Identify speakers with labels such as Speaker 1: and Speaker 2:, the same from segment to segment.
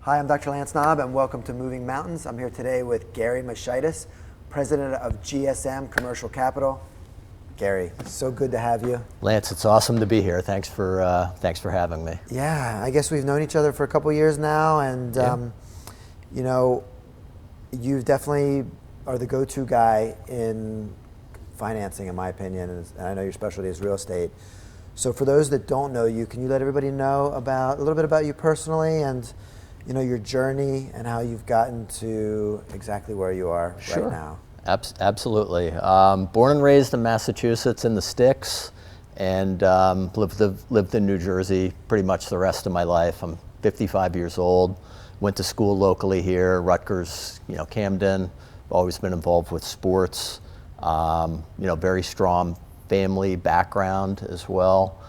Speaker 1: Hi, I'm Dr. Lance Knaub, and welcome to Moving Mountains. I'm here today with Gary Mascitis, president of GSM Commercial Capital. Gary, so good to have you.
Speaker 2: Lance, it's awesome to be here. Thanks for having me.
Speaker 1: Yeah, I guess we've known each other for a couple years now, and you know, you definitely are the go-to guy in financing, in my opinion, and I know your specialty is real estate. So for those that don't know you, can you let everybody know a little bit about you personally and your journey and how you've gotten to exactly where you are right now?
Speaker 2: Absolutely. Born and raised in Massachusetts in the sticks, and lived in New Jersey pretty much the rest of my life. I'm 55 years old. Went to school locally here, Rutgers, Camden. Always been involved with sports. Very strong family background as well.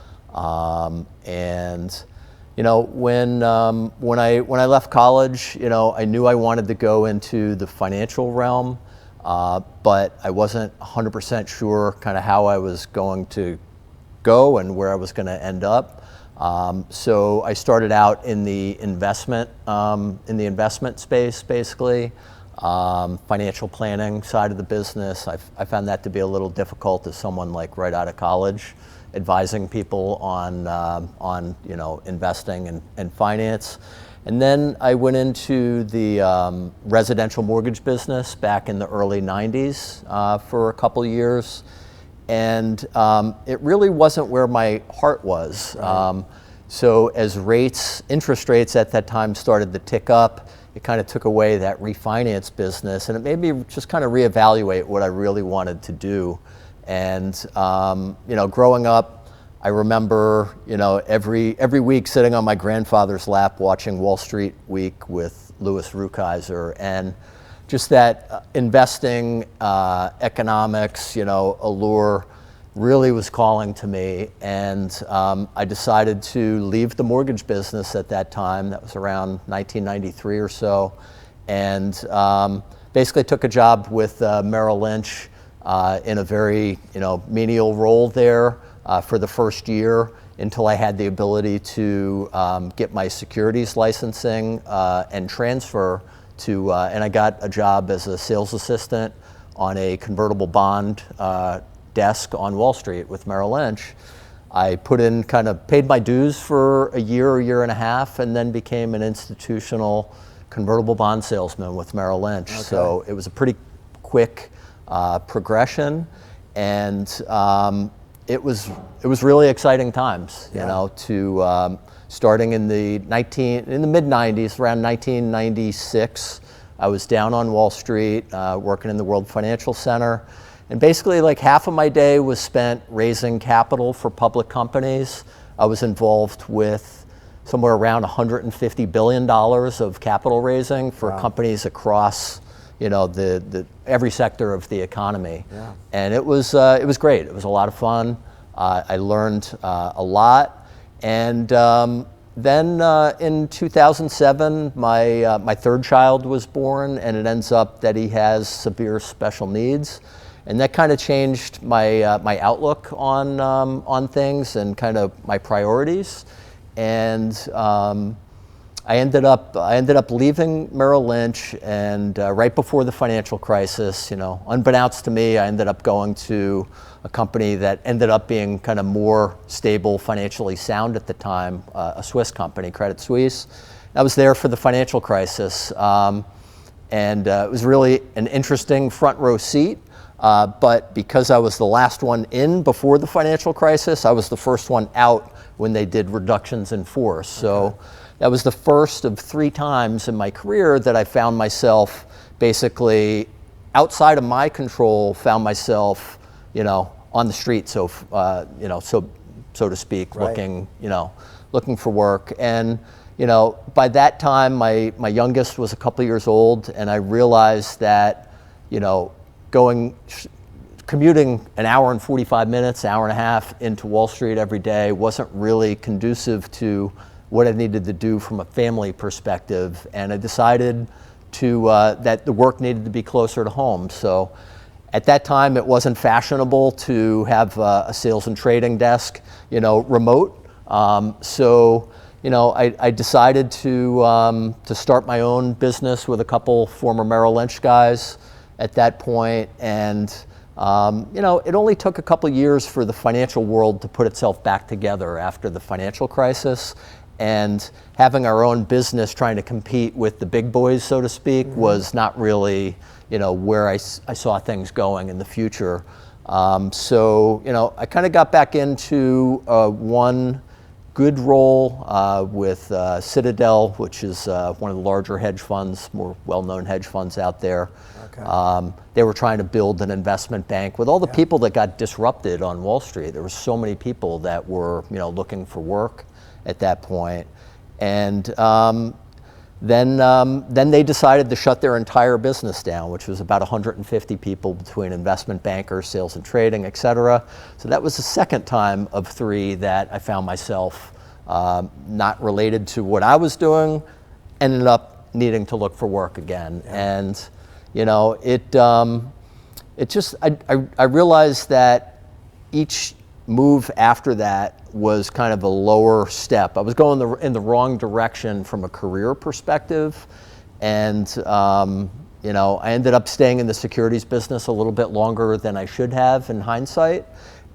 Speaker 2: When I left college, I knew I wanted to go into the financial realm, but I wasn't 100% sure kind of how I was going to go and where I was going to end up. So I started out in the investment space, basically. Financial planning side of the business. I found that to be a little difficult as someone like right out of college, advising people on investing and finance. And then I went into the residential mortgage business back in the early 90s for a couple of years. And it really wasn't where my heart was. Right. So as interest rates at that time started to tick up, it kind of took away that refinance business, and it made me just kind of reevaluate what I really wanted to do. And growing up, I remember every week sitting on my grandfather's lap watching Wall Street Week with Louis Rukeyser, and just that investing, economics, allure really was calling to me. And I decided to leave the mortgage business at that time. That was around 1993 or so, and basically took a job with Merrill Lynch in a very menial role there for the first year, until I had the ability to get my securities licensing and transfer to, and I got a job as a sales assistant on a convertible bond desk on Wall Street with Merrill Lynch. I paid my dues for a year and a half, and then became an institutional convertible bond salesman with Merrill Lynch. Okay. So it was a pretty quick progression, and it was really exciting times, starting in the mid-90s, around 1996. I was down on Wall Street, working in the World Financial Center. And basically, like, half of my day was spent raising capital for public companies. I was involved with somewhere around $150 billion of capital raising for companies across, every sector of the economy. Yeah. And it was great. It was a lot of fun. I learned a lot. And then in 2007, my third child was born, and it ends up that he has severe special needs. And that kind of changed my my outlook on things and kind of my priorities. And I ended up leaving Merrill Lynch, and right before the financial crisis, unbeknownst to me, I ended up going to a company that ended up being kind of more stable, financially sound at the time, a Swiss company, Credit Suisse. I was there for the financial crisis, and it was really an interesting front row seat. But because I was the last one in before the financial crisis, I was the first one out when they did reductions in force. So that was the first of 3 times in my career that I found myself basically outside of my control, found myself, on the street, so to speak, right. looking for work. And by that time, my youngest was a couple years old, and I realized that, commuting an hour and 45 minutes, hour and a half into Wall Street every day wasn't really conducive to what I needed to do from a family perspective. And I decided that the work needed to be closer to home. So at that time, it wasn't fashionable to have a sales and trading desk, remote. So I decided to start my own business with a couple former Merrill Lynch guys at that point, and it only took a couple years for the financial world to put itself back together after the financial crisis, and having our own business trying to compete with the big boys, so to speak, was not really where I saw things going in the future. So I kind of got back into one good role with Citadel, which is one of the larger hedge funds, more well-known hedge funds out there. Okay. They were trying to build an investment bank with all the people that got disrupted on Wall Street. There were so many people that were looking for work at that point. And then they decided to shut their entire business down, which was about 150 people between investment bankers, sales and trading, et cetera. So that was the second time of 3 that I found myself not related to what I was doing, ended up needing to look for work again. Yeah. And I realized that each move after that was kind of a lower step. I was going in the wrong direction from a career perspective, and I ended up staying in the securities business a little bit longer than I should have in hindsight.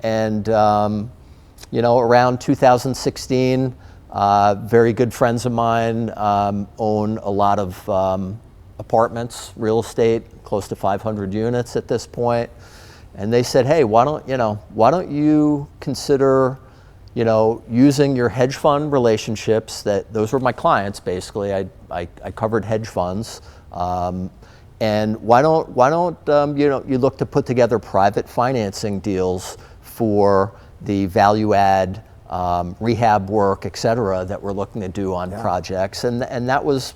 Speaker 2: And around 2016, very good friends of mine own a lot of apartments, real estate, close to 500 units at this point. And they said, hey, why don't you consider, using your hedge fund relationships, those were my clients basically. I covered hedge funds. And why don't you look to put together private financing deals for the value add, rehab work, et cetera, that we're looking to do on projects. And that was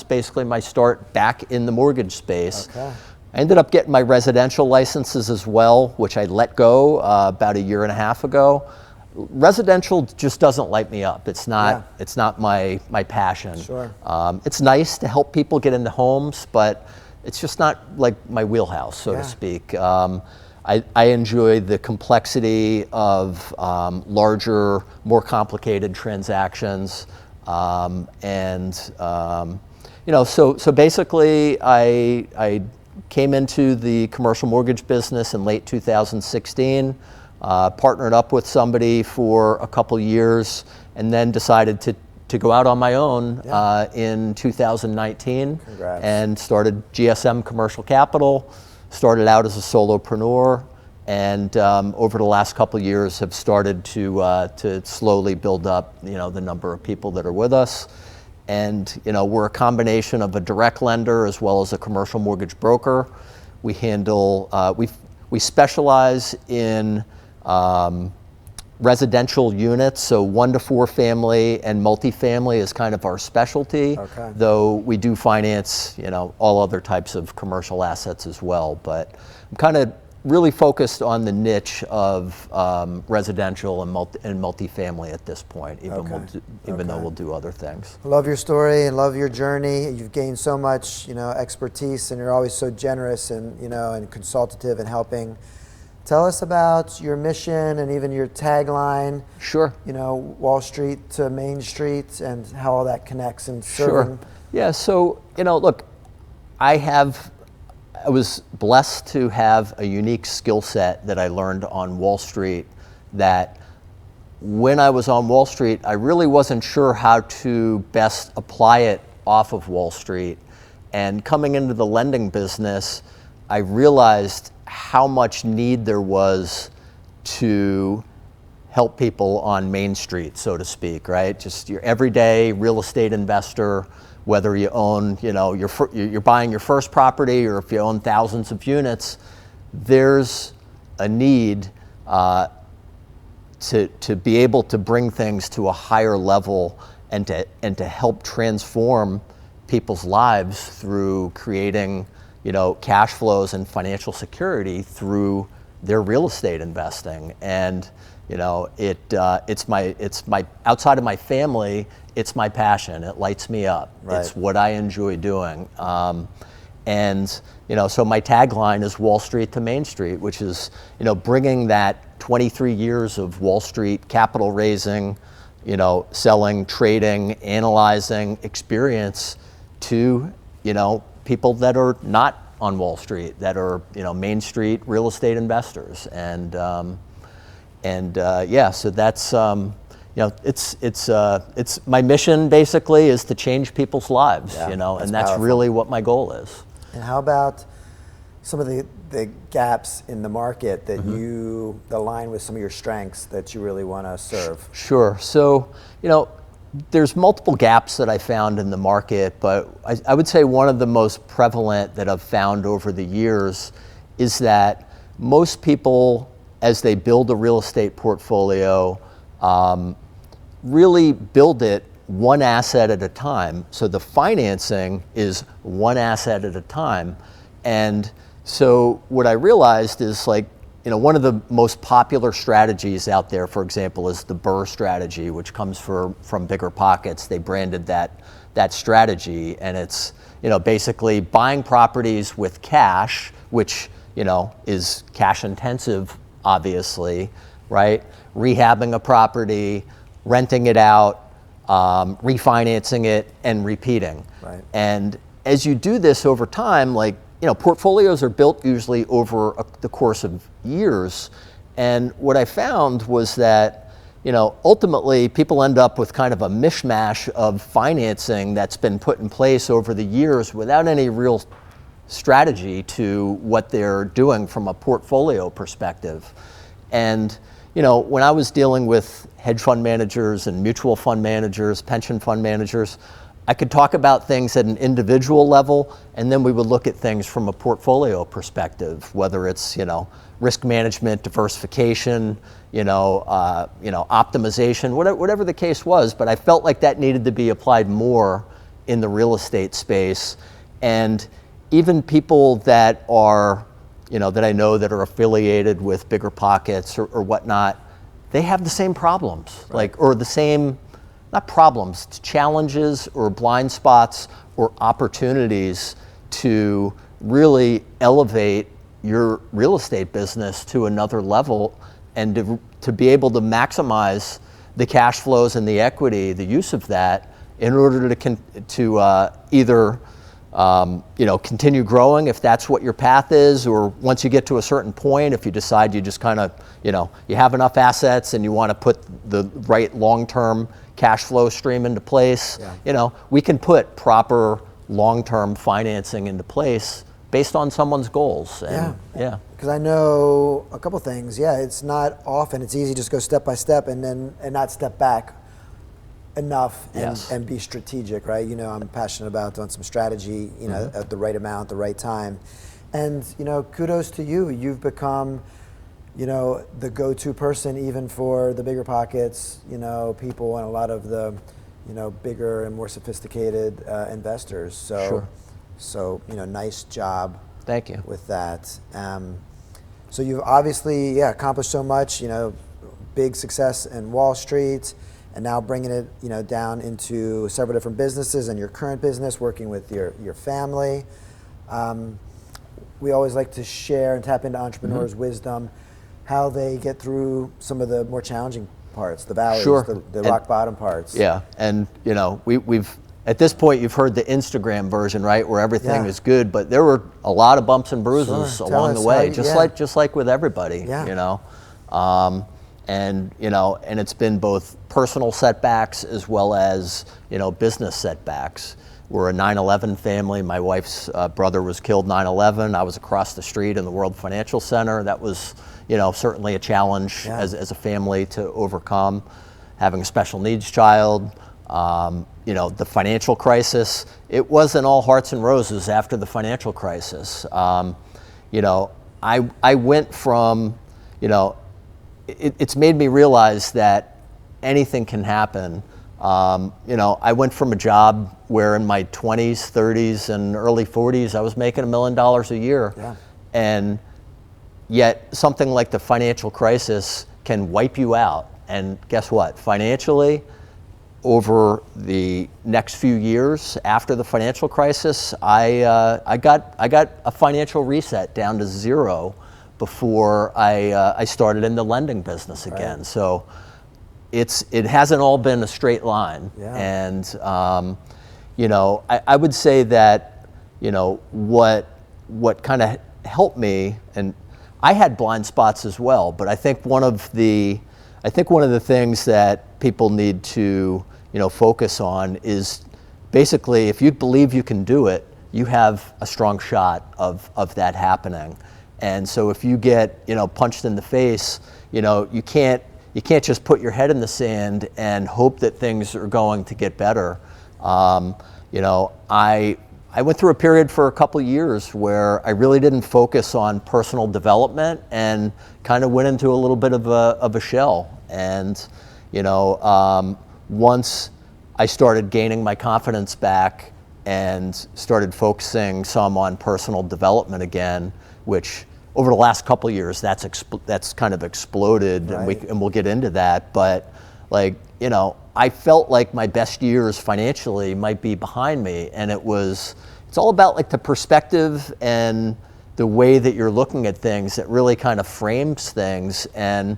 Speaker 2: basically my start back in the mortgage space. Okay. I ended up getting my residential licenses as well, which I let go about 1.5 years ago. Residential just doesn't light me up. It's not my passion. Sure. It's nice to help people get into homes, but it's just not like my wheelhouse, so to speak. I enjoy the complexity of larger, more complicated transactions, so basically I came into the commercial mortgage business in late 2016, partnered up with somebody for a couple years, and then decided to go out on my own in 2019. Congrats. And started GSM Commercial Capital. Started out as a solopreneur, and over the last couple of years have started to slowly build up the number of people that are with us. And we're a combination of a direct lender as well as a commercial mortgage broker. We handle we specialize in residential units, so 1 to 4 family and multifamily is kind of our specialty. Okay. Though we do finance all other types of commercial assets as well. But I'm kind of really focused on the niche of residential and multifamily at this point, even though we'll do other things.
Speaker 1: I love your story and love your journey. You've gained so much, expertise, and you're always so generous and and consultative and helping. Tell us about your mission and even your tagline. Sure. Wall Street to Main Street, and how all that connects and serving.
Speaker 2: Sure. Yeah. So look, I was blessed to have a unique skill set that I learned on Wall Street, that when I was on Wall Street, I really wasn't sure how to best apply it off of Wall Street. And coming into the lending business, I realized how much need there was to help people on Main Street, so to speak, right? Just your everyday real estate investor, whether you own, you're buying your first property, or if you own thousands of units, there's a need to be able to bring things to a higher level and to help transform people's lives through creating, cash flows and financial security through their real estate investing. And it's my outside of my family, it's my passion. It lights me up. Right. It's what I enjoy doing. So my tagline is Wall Street to Main Street, which is, bringing that 23 years of Wall Street capital raising, selling, trading, analyzing experience to, people that are not on Wall Street, that are, Main Street real estate investors. And so that's, it's my mission basically is to change people's lives, and that's
Speaker 1: powerful.
Speaker 2: really what my goal is.
Speaker 1: And how about some of the gaps in the market that you align with some of your strengths that you really want to serve?
Speaker 2: Sure. So, there's multiple gaps that I found in the market, but I would say one of the most prevalent that I've found over the years is that most people, as they build a real estate portfolio, really build it one asset at a time. So the financing is one asset at a time. And so what I realized is one of the most popular strategies out there, for example, is the BRRRR strategy, which comes from BiggerPockets. They branded that strategy, and it's basically buying properties with cash, which is cash intensive, obviously, right? Rehabbing a property, renting it out, refinancing it, and repeating.
Speaker 1: Right.
Speaker 2: And as you do this over time, portfolios are built usually over the course of years. And what I found was that, ultimately people end up with kind of a mishmash of financing that's been put in place over the years without any real strategy to what they're doing from a portfolio perspective. And, when I was dealing with hedge fund managers and mutual fund managers, pension fund managers, I could talk about things at an individual level, and then we would look at things from a portfolio perspective, whether it's risk management, diversification, optimization, whatever the case was. But I felt like that needed to be applied more in the real estate space, and even people that are that I know that are affiliated with BiggerPockets or whatnot, they have the same problems,
Speaker 1: right.
Speaker 2: or the same. Not problems, challenges or blind spots or opportunities to really elevate your real estate business to another level, and to be able to maximize the cash flows and the equity, the use of that, in order to either continue growing if that's what your path is, or once you get to a certain point, if you decide you just kind of, you have enough assets and you want to put the right long-term cash flow stream into place, we can put proper long-term financing into place based on someone's goals. And,
Speaker 1: Because I know a couple things. It's not often, it's easy to just go step by step and not step back enough and be strategic, right? I'm passionate about doing some strategy, at the right amount, the right time. And, kudos to you. You've become, the go-to person even for the BiggerPockets, people and a lot of the, bigger and more sophisticated investors. So, nice job.
Speaker 2: Thank you.
Speaker 1: With that. So you've obviously, accomplished so much, big success in Wall Street, and now bringing it, down into several different businesses and your current business, working with your family. We always like to share and tap into entrepreneurs' wisdom, how they get through some of the more challenging parts, the valleys, the rock bottom parts.
Speaker 2: Yeah, and we've at this point you've heard the Instagram version, right, where everything is good, but there were a lot of bumps and bruises along the way, just like with everybody, and it's been both personal setbacks as well as business setbacks. We're a 9/11 family. My wife's brother was killed 9/11. I was across the street in the World Financial Center. That was certainly a challenge as a family to overcome. Having a special needs child, the financial crisis. It wasn't all hearts and roses after the financial crisis. I went from, it's made me realize that anything can happen. I went from a job where in my 20s, 30s, and early 40s, I was making $1 million a year. And yet something like the financial crisis can wipe you out. And guess what? Financially, over the next few years after the financial crisis, I got a financial reset down to zero before I started in the lending business again. So it hasn't all been a straight line.
Speaker 1: Yeah.
Speaker 2: And you know, I would say that, you know, what kind of helped me, and I had blind spots as well, but I think one of the things that people need to, you know, focus on is basically, if you believe you can do it, you have a strong shot of that happening. And so if you get, you know, punched in the face, you know, you can't just put your head in the sand and hope that things are going to get better. You know, I went through a period for a couple of years where I really didn't focus on personal development and kind of went into a little bit of a shell. And, you know, once I started gaining my confidence back and started focusing some on personal development again, which over the last couple of years, that's kind of exploded,
Speaker 1: right.
Speaker 2: and we'll get into that. But, like, you know, I felt like my best years financially might be behind me, and it's all about like the perspective and the way that you're looking at things that really kind of frames things. And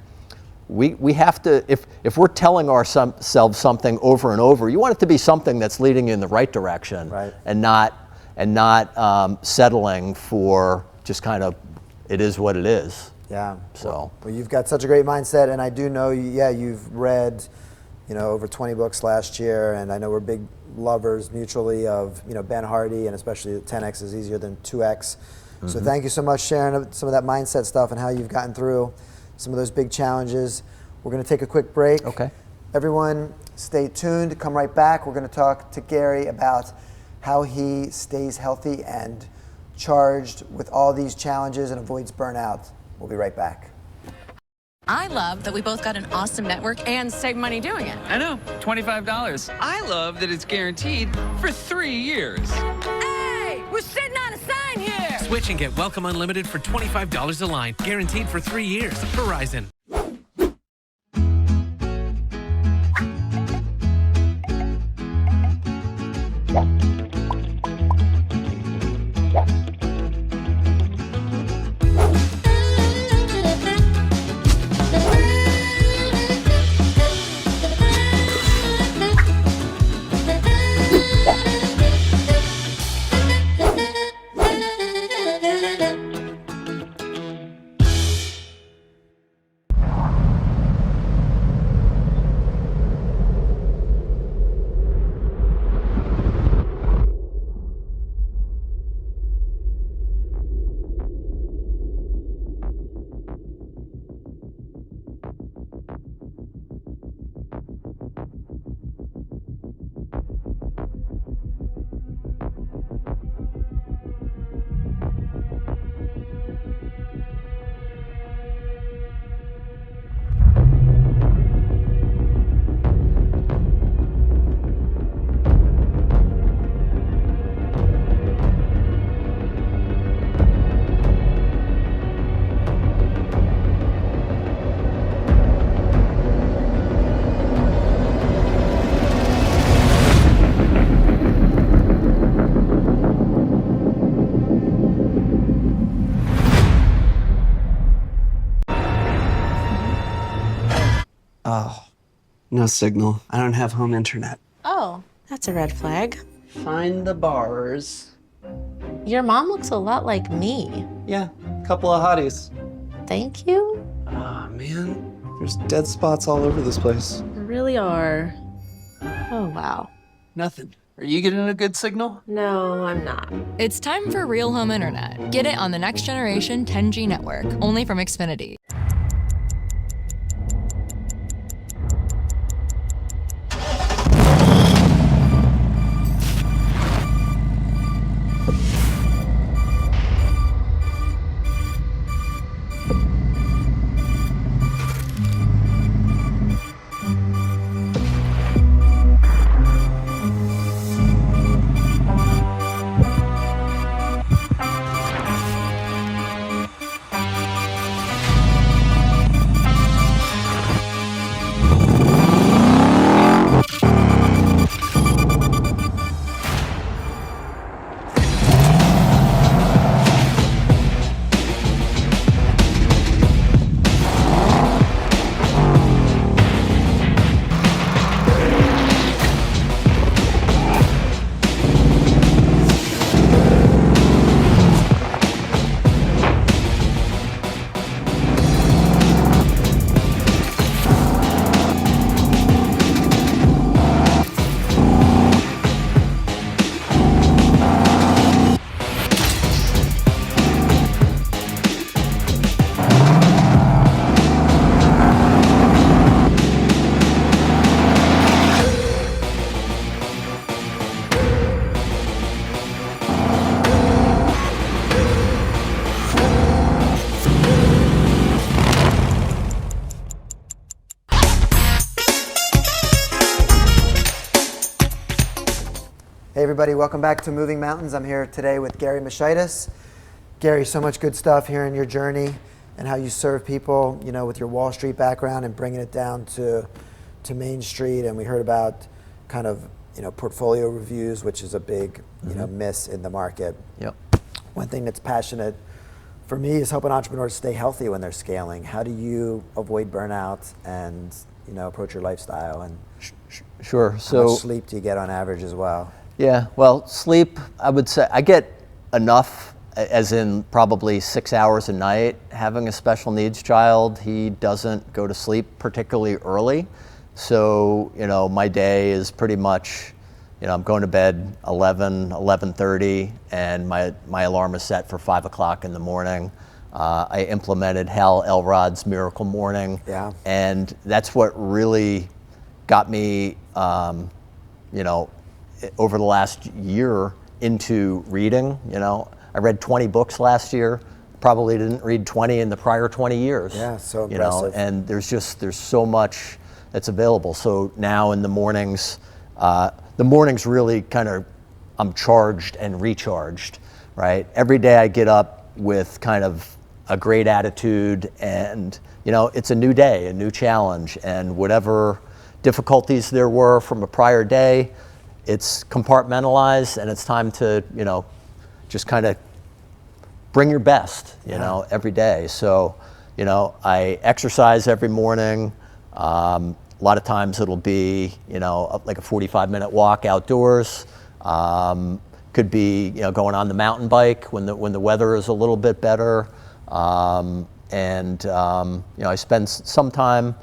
Speaker 2: we have to, if we're telling ourselves something over and over, you want it to be something that's leading you in the right direction,
Speaker 1: right.
Speaker 2: and not settling for just kind of, it is what it is.
Speaker 1: Yeah.
Speaker 2: So.
Speaker 1: Well, you've got such a great mindset, and I do know, you've read, you know, over 20 books last year, and I know we're big lovers mutually of, you know, Ben Hardy, and especially 10X is easier than 2X. Mm-hmm. So thank you so much, sharing some of that mindset stuff and how you've gotten through some of those big challenges. We're going to take a quick break.
Speaker 2: Okay.
Speaker 1: Everyone, stay tuned. Come right back. We're going to talk to Gary about how he stays healthy and charged with all these challenges and avoids burnout. We'll be right back.
Speaker 3: I love that we both got an awesome network and save money doing it.
Speaker 4: I know, $25. I love that it's guaranteed for 3 years.
Speaker 3: Hey, we're sitting on a sign here.
Speaker 5: Switch and get Welcome Unlimited for $25 a line, guaranteed for 3 years. Verizon.
Speaker 6: Oh, no signal. I don't have home internet.
Speaker 7: Oh, that's a red flag.
Speaker 6: Find the bars.
Speaker 7: Your mom looks a lot like me.
Speaker 6: Yeah, couple of hotties.
Speaker 7: Thank you?
Speaker 6: Ah, man. There's dead spots all over this place.
Speaker 7: There really are. Oh, wow.
Speaker 6: Nothing. Are you getting a good signal?
Speaker 7: No, I'm not.
Speaker 8: It's time for real home internet. Get it on the next generation 10G network, only from Xfinity.
Speaker 1: Hey everybody, welcome back to Moving Mountains. I'm here today with Gary Mascitis. Gary, so much good stuff here in your journey and how you serve people, you know, with your Wall Street background and bringing it down to Main Street. And we heard about kind of, you know, portfolio reviews, which is a big, you know, miss in the market.
Speaker 2: Yep.
Speaker 1: One thing that's passionate for me is helping entrepreneurs stay healthy when they're scaling. How do you avoid burnout and, you know, approach your lifestyle? And
Speaker 2: Sure.
Speaker 1: how much sleep do you get on average as well?
Speaker 2: Yeah, well, sleep, I would say, I get enough, as in probably 6 hours a night. Having a special needs child, he doesn't go to sleep particularly early. So, you know, my day is pretty much, you know, I'm going to bed 11:30, and my alarm is set for 5 o'clock in the morning. I implemented Hal Elrod's Miracle Morning.
Speaker 1: Yeah.
Speaker 2: And that's what really got me, you know, over the last year into reading. You know, I read 20 books last year. Probably didn't read 20 in the prior 20 years.
Speaker 1: Yeah, so
Speaker 2: you know,
Speaker 1: impressive.
Speaker 2: and there's so much that's available. So now in the mornings really kind of, I'm charged and recharged, right? Every day I get up with kind of a great attitude, and you know, it's a new day, a new challenge, and whatever difficulties there were from a prior day, it's compartmentalized, and it's time to, you know, just kind of bring your best, you know, every day. So, you know, I exercise every morning. A lot of times it'll be, you know, like a 45-minute walk outdoors. Could be, you know, going on the mountain bike when the weather is a little bit better. You know, I spend some time,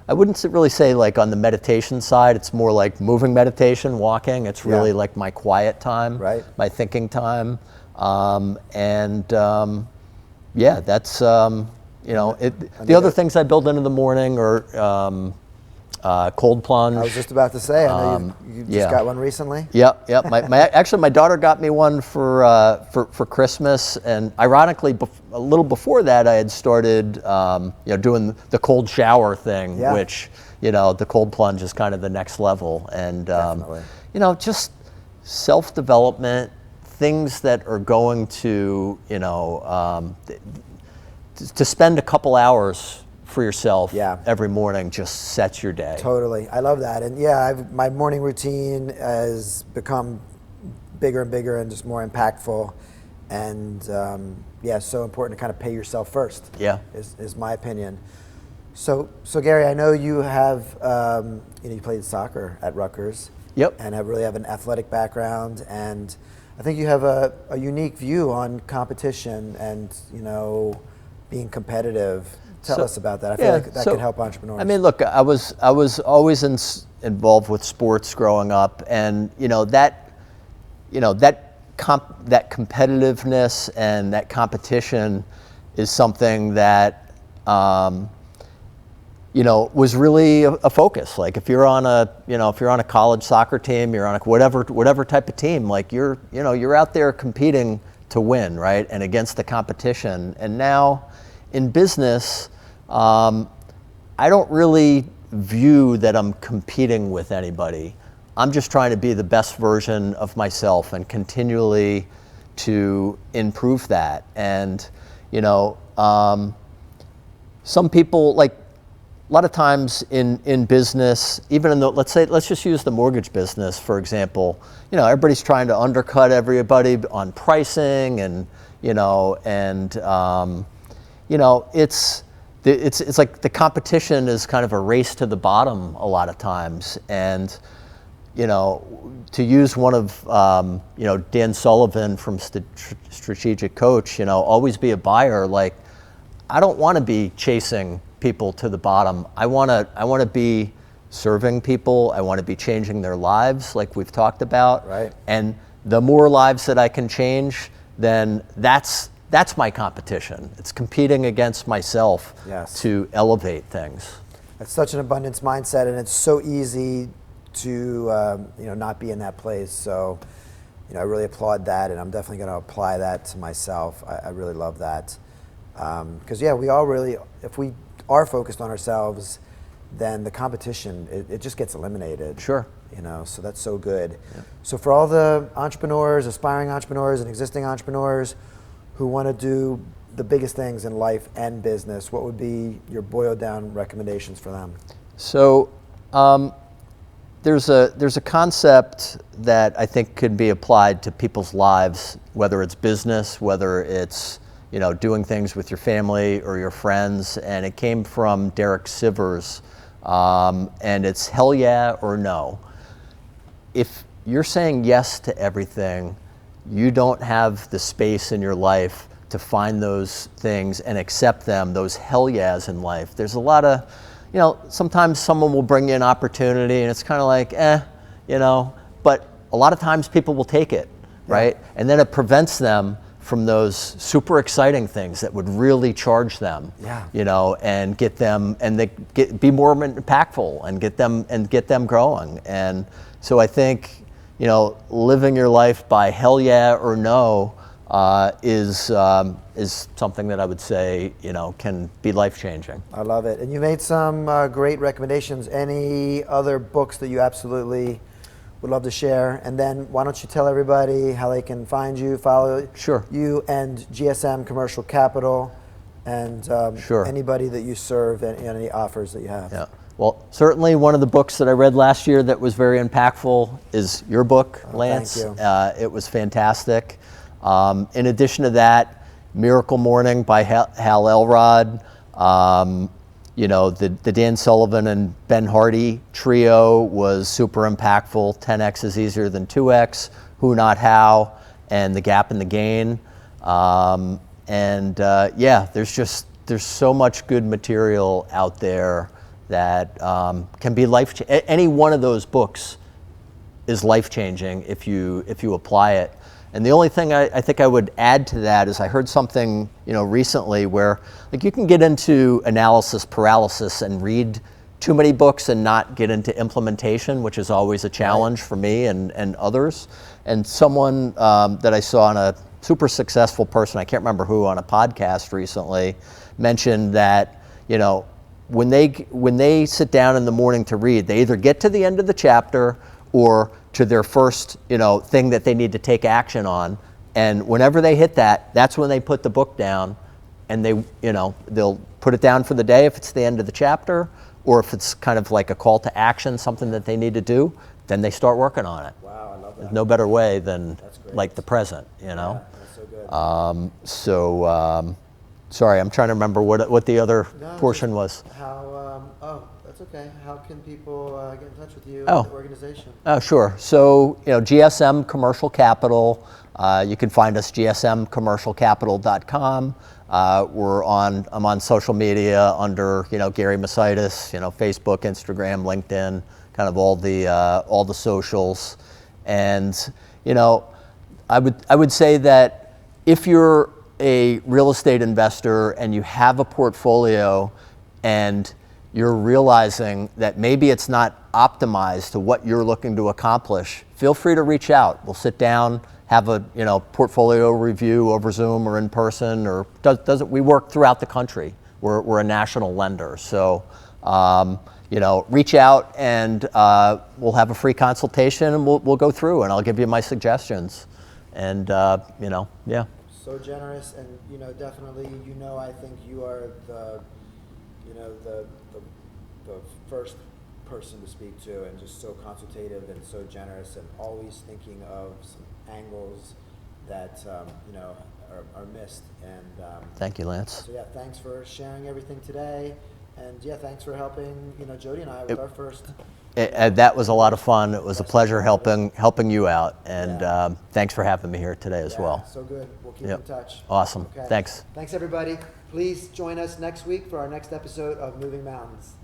Speaker 2: I wouldn't really say like on the meditation side, it's more like moving meditation, walking. It's really like my quiet time,
Speaker 1: Right.
Speaker 2: my thinking time. Yeah, that's, you know, the other things I build into the morning are cold plunge.
Speaker 1: I was just about to say, I know you just got one recently.
Speaker 2: Yep. Actually, my daughter got me one for Christmas, and ironically, a little before that, I had started, you know, doing the cold shower thing, which, you know, the cold plunge is kind of the next level, and you know, just self-development, things that are going to, you know, to spend a couple hours for yourself every morning just sets your day.
Speaker 1: Totally, I love that. And yeah, my morning routine has become bigger and bigger and just more impactful. And yeah, so important to kind of pay yourself first.
Speaker 2: Yeah,
Speaker 1: is my opinion. So Gary, I know you have, you know, you played soccer at Rutgers.
Speaker 2: Yep.
Speaker 1: And really have an athletic background, and I think you have a unique view on competition and, you know, being competitive. Tell us about that. I feel like that could help entrepreneurs.
Speaker 2: I mean, look, I was always involved with sports growing up, and you know that competitiveness and that competition is something that you know, was really a focus. Like if you're on a college soccer team, you're on a whatever type of team, like you're out there competing to win, right? And against the competition. And now in business, I don't really view that I'm competing with anybody. I'm just trying to be the best version of myself and continually to improve that. And, you know, some people, like a lot of times in business, even in the, let's just use the mortgage business, for example, you know, everybody's trying to undercut everybody on pricing and, you know, it's like the competition is kind of a race to the bottom a lot of times. And, you know, to use one of, you know, Dan Sullivan from Strategic Coach, you know, always be a buyer. Like, I don't want to be chasing people to the bottom. I want to be serving people. I want to be changing their lives, like we've talked about.
Speaker 1: Right.
Speaker 2: And the more lives that I can change, then that's my competition. It's competing against myself to elevate things.
Speaker 1: It's such an abundance mindset, and it's so easy to you know, not be in that place. So, you know, I really applaud that, and I'm definitely going to apply that to myself. I really love that, because yeah, we all really, if we are focused on ourselves, then the competition, it just gets eliminated.
Speaker 2: Sure.
Speaker 1: You know, so that's so good. Yeah. So for all the entrepreneurs, aspiring entrepreneurs and existing entrepreneurs who want to do the biggest things in life and business, what would be your boiled down recommendations for them?
Speaker 2: So there's a concept that I think could be applied to people's lives, whether it's business, whether it's doing things with your family or your friends, and it came from Derek Sivers, and it's hell yeah or no. If you're saying yes to everything, you don't have the space in your life to find those things and accept them, those hell yeahs in life. There's a lot of, sometimes someone will bring you an opportunity and it's kind of like, but a lot of times people will take it, right? And then it prevents them from those super exciting things that would really charge them, and get them, and be more impactful and get them growing. And so I think, living your life by hell yeah or no is something that I would say, can be life changing.
Speaker 1: I love it. And you made some great recommendations. Any other books that you absolutely would love to share? And then why don't you tell everybody how they can find you, follow you, and GSM Commercial Capital, and anybody that you serve, and any offers that you have.
Speaker 2: Yeah. Well, certainly one of the books that I read last year that was very impactful is your book, Lance.
Speaker 1: Thank you.
Speaker 2: It was fantastic. In addition to that, Miracle Morning by Hal Elrod. The Dan Sullivan and Ben Hardy trio was super impactful. 10X is easier than 2X, Who Not How, and The Gap and the Gain. There's so much good material out there that can be any one of those books is life-changing if you apply it. And the only thing I think I would add to that is I heard something recently where you can get into analysis paralysis and read too many books and not get into implementation, which is always a challenge for me and others. And someone that I saw on a super successful person, I can't remember who, on a podcast recently, mentioned that when they sit down in the morning to read, they either get to the end of the chapter or to their first, thing that they need to take action on. And whenever they hit that, that's when they put the book down, and they'll put it down for the day if it's the end of the chapter, or if it's kind of like a call to action, something that they need to do, then they start working on it.
Speaker 1: Wow, I love that.
Speaker 2: There's no better way than like the present,
Speaker 1: Yeah, that's so good.
Speaker 2: Sorry, I'm trying to remember what the other portion was.
Speaker 1: That's okay. How can people get in touch with you and the organization?
Speaker 2: Oh, sure. So, GSM Commercial Capital, you can find us gsmcommercialcapital.com. I'm on social media under, Gary Mascitis, Facebook, Instagram, LinkedIn, kind of all the socials. And, I would say that if you're a real estate investor and you have a portfolio and you're realizing that maybe it's not optimized to what you're looking to accomplish, feel free to reach out. We'll sit down, have a portfolio review over Zoom or in person, or we work throughout the country. We're a national lender, so reach out and we'll have a free consultation and we'll go through and I'll give you my suggestions, and
Speaker 1: So generous, and definitely, I think you are the first person to speak to, and just so consultative and so generous, and always thinking of some angles that are missed. And
Speaker 2: thank you, Lance.
Speaker 1: So thanks for sharing everything today, and thanks for helping Jody and I with our first.
Speaker 2: That was a lot of fun. It was a pleasure helping you out, and thanks for having me here today as well.
Speaker 1: So good. We'll keep in touch.
Speaker 2: Awesome.
Speaker 1: Okay.
Speaker 2: Thanks.
Speaker 1: Thanks, everybody. Please join us next week for our next episode of Moving Mountains.